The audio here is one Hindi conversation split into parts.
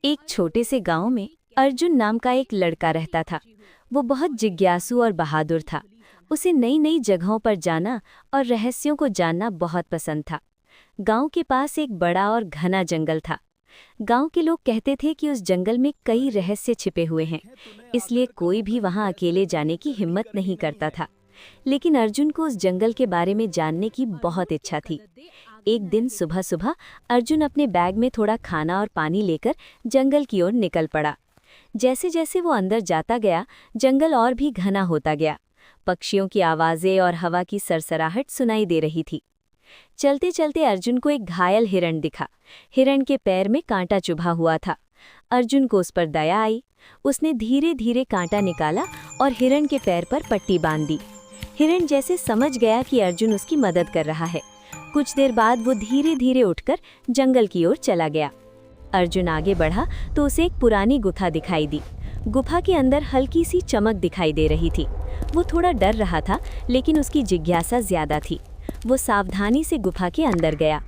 एक छोटे से गांव में अर्जुन नाम का एक लड़का रहता था। वो बहुत जिज्ञासु और बहादुर था। उसे नई नई जगहों पर जाना और रहस्यों को जानना बहुत पसंद था। गांव के पास एक बड़ा और घना जंगल था। गांव के लोग कहते थे कि उस जंगल में कई रहस्य छिपे हुए हैं, इसलिए कोई भी वहां अकेले जाने की हिम्मत नहीं करता था। लेकिन अर्जुन को उस जंगल के बारे में जानने की बहुत इच्छा थी। एक दिन सुबह सुबह अर्जुन अपने बैग में थोड़ा खाना और पानी लेकर जंगल की ओर निकल पड़ा। जैसे जैसे वो अंदर जाता गया, जंगल और भी घना होता गया। पक्षियों की आवाज़ें और हवा की सरसराहट सुनाई दे रही थी। चलते चलते अर्जुन को एक घायल हिरण दिखा। हिरण के पैर में कांटा चुभा हुआ था। अर्जुन को उस पर दया आई। उसने धीरे धीरे कांटा निकाला और हिरण के पैर पर पट्टी बांध दी। हिरण जैसे समझ गया कि अर्जुन उसकी मदद कर रहा है। कुछ देर बाद वो धीरे धीरे उठकर जंगल की ओर चला गया। अर्जुन आगे बढ़ा तो उसे एक पुरानी गुफा दिखाई दी। गुफा के अंदर हल्की सी चमक दिखाई दे रही थी। वो थोड़ा डर रहा था, लेकिन उसकी जिज्ञासा ज्यादा थी। वो सावधानी से गुफा के अंदर गया।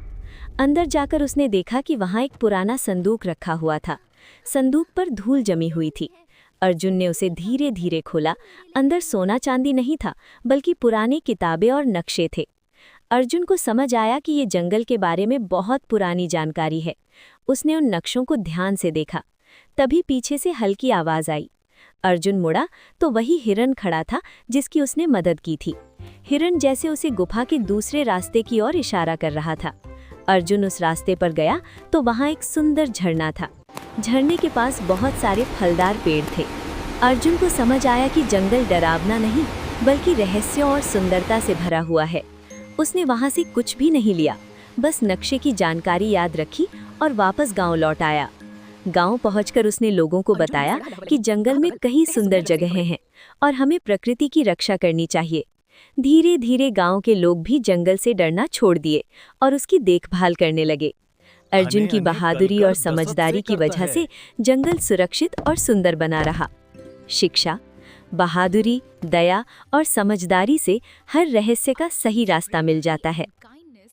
अंदर जाकर उसने देखा कि वहाँ एक पुराना संदूक रखा हुआ था। संदूक पर धूल जमी हुई थी। अर्जुन ने उसे धीरे धीरे खोला। अंदर सोना चांदी नहीं था, बल्कि पुरानी किताबें और नक्शे थे। अर्जुन को समझ आया कि ये जंगल के बारे में बहुत पुरानी जानकारी है। उसने उन नक्शों को ध्यान से देखा। तभी पीछे से हल्की आवाज आई। अर्जुन मुड़ा तो वही हिरण खड़ा था जिसकी उसने मदद की थी। हिरण जैसे उसे गुफा के दूसरे रास्ते की ओर इशारा कर रहा था। अर्जुन उस रास्ते पर गया तो वहाँ एक सुंदर झरना था। झरने के पास बहुत सारे फलदार पेड़ थे। अर्जुन को समझ आया कि जंगल डरावना नहीं, बल्कि रहस्यों और सुंदरता से भरा हुआ है। उसने वहां से कुछ भी नहीं लिया, बस नक्शे की जानकारी याद रखी और वापस गांव लौट आया। गांव पहुंचकर उसने लोगों को बताया कि जंगल में कई सुंदर जगहें हैं और हमें प्रकृति की रक्षा करनी चाहिए। धीरे धीरे गांव के लोग भी जंगल से डरना छोड़ दिए और उसकी देखभाल करने लगे। अर्जुन की बहादुरी और समझदारी की वजह से जंगल सुरक्षित और सुंदर बना रहा। शिक्षा, बहादुरी, दया और समझदारी से हर रहस्य का सही रास्ता मिल जाता है।